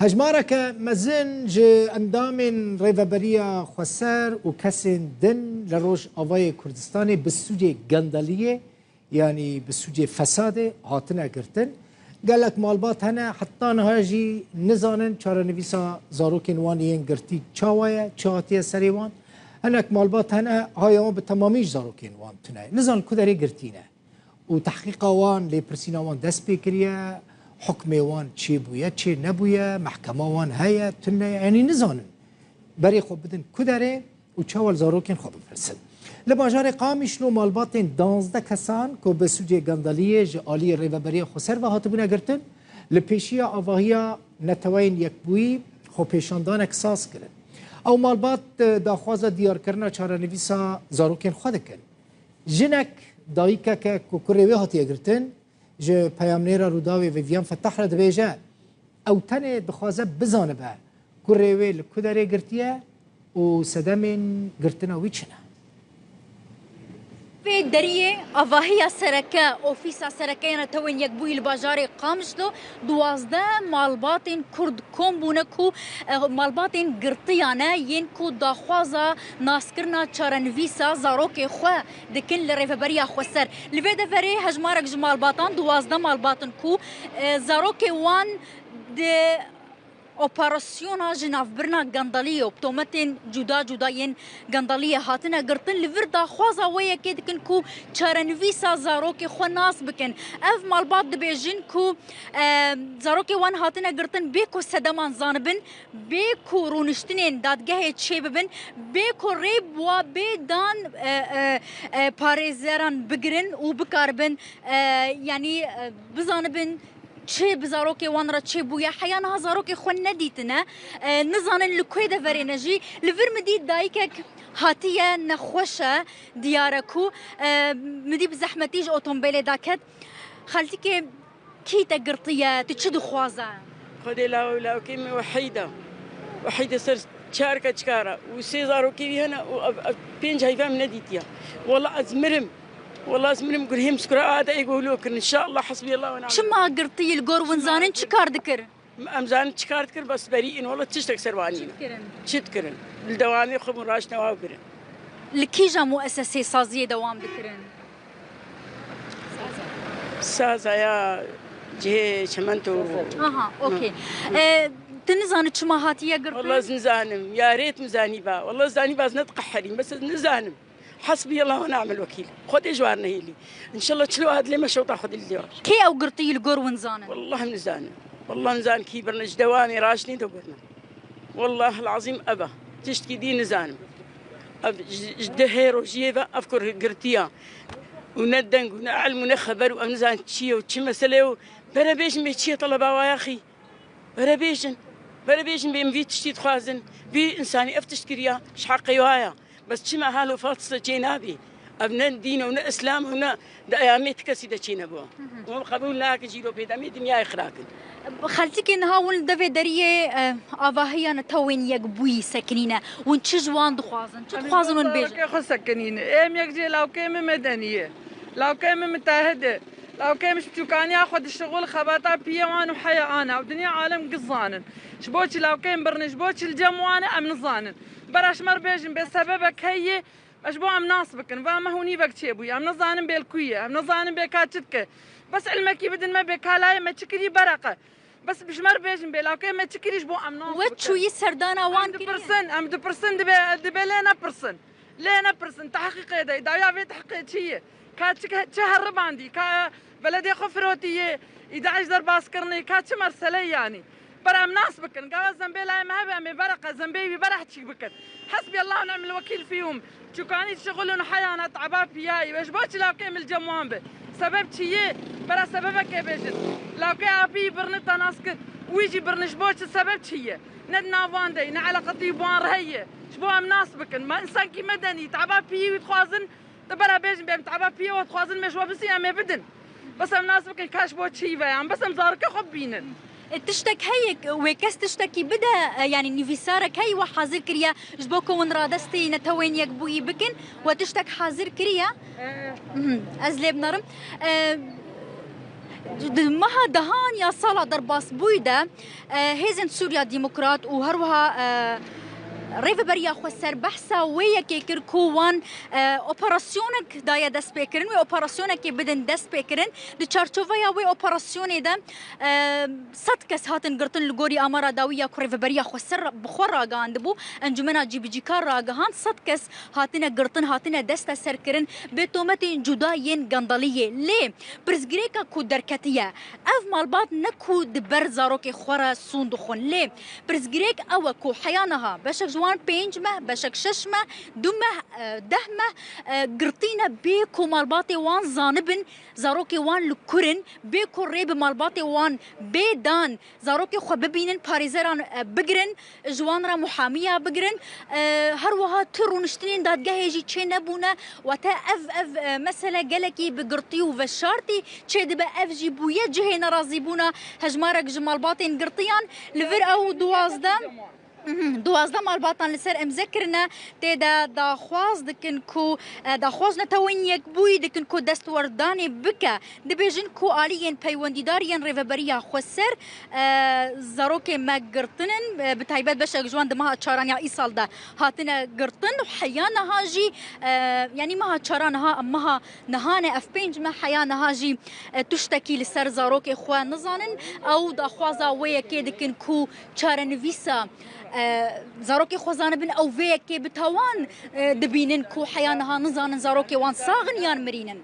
هجمارك مزن ج اندام ریوبریا خسر و کسین دن لروش آوای کردستانی بسوج گندلیه یعنی بسوج فساد هاتنه گرتن قالك مالبات هنا حتى نهاجي نزانن چاره نویسا زاروکن وانیین گرتی چاوایا چاهاتیه سریوان هناك مالبات هنا هاي بتماميش زاروكين وان تناي نزان كدري قرتينا وتحقيق وان لبرسينا وان دس بكريا حكم وان تشي بويا تشي نبويا محكمة وان هيا تناي يعني نزان بري خو بدن كدري وتشاول زاروكين خو بفرسن لباجار قامش لو مالباتين 12 كسان كو بسوجي غانداليه جالي ريفابريه خسر و هاتبونا قرتن لبيشيا اواهيا نتوين يكبوي خو بيشاندان كساس كرن او مالبات داخوازه دیار کرنا چاره نویسا زاروکن خود کن جنک دایکه که کوکروی هاتی گرتن ج پیامنیرا روداوی و ویان فتح را دبیجه او تنه بخوازه بزانه به کوروی لکودره گرتیه و سدمین گرتنا ویچنه في دريه أفاهي سركة أوفيسا سركينا توين يكبوي الباجاري قامشلو دوازده مالباتين كرد كومبونكو مالباتين قرطيانا ينكو داخوازا ناسكرنا تشارنفيسا زاروكي خوا دكن لريفبريا خوسر لفيدا فري هجمارك جمالباتان دوازده مالباتن كو زاروكي وان دي اپراسیونا جناف برنا گندالیه بتومتین جدا ین گندالیه هاتنه گرتن لوردا خوازا ویا که دکن کو چارنویسا زاروکی خو ناس بکن اف مالبات دبیجن کو زاروکی وان هاتنه گرتن بیکو سدمان زانبن بیکو رونشتنین دادگاه چه ببن بیکو ریب و بیدان پارێزەران بگرن و بکاربن یعنی بزانبن چه بزاروکی وان را چه بویا حیانا زاروکی خو ندیتنه نزانن لکوی دفره نجی لور مدید دایکک هاتیه نخوشه دیارکو مدی بزحمتیج اوتومبیل داکت خالتی که کی تقرطیه تشد خوازه خدي لا كيمي وحيده سر شاركه شكاره وسي زاروكي هنا بينج هاي فهم نديتيا والله ازمرم والله اسمرم قرهم سكر هذا يقولوا ان شاء الله حسبي الله ونعم شما قرطي الجور ونزانن شكار ذكر امزان شكار ذكر بس بريئين والله تشتك سروانين شتكرن الدوامي خب راش نواقرن لكيجا مؤسسه صازيه دوام ذكرن سازا يا جه شمنتو اوكي تنزان شما هاتيه قرطي والله زنزانم يا ريت مزاني با والله زاني باز نتقحرين بس نزانم حسبي الله ونعم الوكيل خذ اجوارنا هيلي ان شاء الله تشلو هذا اللي ما شو تاخذ اللي كي او قرطي القور ونزانه والله منزانه والله نزان كي برنج دوامي راشني دوبرنا والله العظيم ابا تشتكي دي نزانم جدهيرو جيبه افكر قرطيا وندنق ونعلم ونخبر ونزان تشي وتشي مساله بلا بيش مشي طلبه يا اخي بلا بيش بيمفي تشتي تخازن بي انساني افتشكريا شحقي وهايا بس شما هالو فاتصل جينا بي ابنا دين ونا اسلام ونا دايامي تكسي دشينا بو وقبول لاك جيرو بيدامي دنيا اخراكن خالتك انها ول دفي دريه افاهيا نتوين يقبوي سكنينه ونتشجوان دخوازن تخوازن ون بيج خو سكنينه ام يجي لو كيم مدنيه لو كيم متاهده لو كيم شتوكاني اخذ الشغل خباطه بيوان وحيا انا ودنيا عالم قزانن شبوتي لو كيم برنج بوتي الجموانه ام نظانن براش مر بيجن بسببك هي اشبو ام ناصبكن فما هوني بك تشيبوي ام نظانن بالكويه ام نظانن بكاتشتك بس علمك بدن ما بكالاي ما تشكري برقه بس بشمر بيجن بلاوكي ما تشكريش بو ام ناصبكن وتشو يسردانا وان ام 2% دبلينا برسن لينا برسن تحقيق يدي دايا في تحقيق هي كاتشك تهرب عندي كا بلدي خفروتي 11 ضرب عسكرني كاتش مرسلي يعني برا مناسبكن قال زنبي لا ما هبه برقه زنبي برا تشبكن حسبي الله ونعم الوكيل فيهم شو كاني تشغلون حيانا تعبا فياي واش بوتش لاو كيم الجموان به سبب تشي برا سببك يا بيجن لاو كي ابي برنتا ناسك ويجي برنش بوتش سبب تشي ندنا فاندي نعلى قطيبان رهيه شبو مناسبكن ما انسان كي مدني تعبا فيه وتخوازن برا بيجن بيم تعبا فيه وتخوازن مش وبسي ام بدن بس مناسبكن كاش بوتشي يعني بس مزارك خبينن تشتك هيك وكاس تشتكي بدا يعني نيفيسارك هي وحاضر كريا جبوكو ون رادستي نتوين يقبوي بكن وتشتك حاضر كريا ازلي بنرم مها دهان يا صالة درباس بويدا هيزن سوريا ديمقراط وهروها ريفبريا خسر بحثا ويا كيكر كوان اوبراسيونك دايا دست بكرن و اوبراسيونك بدن دست بكرن دي چارچوفيا و اوبراسيوني دا صد کس هاتن گرتن لگوري امارا داويا كو ريفبريا خسر بخور راگاند بو انجمنا جي بي جي كار راگهان صد کس هاتن گرتن هاتن دست سرکرن به تومت جدا ين گنداليه لي برزگريكا كو دركتيه اف مالبات نكو دبر زاروك خورا سوندخون لي برزگريك او كو حيانها بشك جوان بينجمه بشك ششمه دمه دهمه قرطينا بيكو مالباتي وان زانبن زاروكي وان لكورن بيكو ريب مالباتي وان بيدان زاروكي خو ببينن باريزران بقرن جوان را محاميه بقرن هروها ترونشتنين دادگاه جي چه نبونه وتا اف مثلا قالكي بقرطي وفشارتي چه دبا اف جي بويه جهه نرازي بونا هجمارك جمالباتين قرطيان لفر او دوازده مالباتان لسر امذكرنا تيدا داخواز دكن كو داخواز نتوين يكبوي دكن كو دستورداني بكا دبيجن كو آليين پيونديداريين ريفبريا خسر زاروكي ما قرطنن بتايبات بشك جوان دمها تشارانيا ايصال دا هاتنا قرطن وحيانا هاجي يعني مها تشارانها امها نهانه اف بينج ما حيانا هاجي تشتكي لسر زاروكي خوا نزانن او داخوازا ويكي دكن كو تشارنفيسا زاروكي خوزان بن او فيكي بتوان دبينن كو حيانها نزانن زاروكي وان صاغن يان مرينن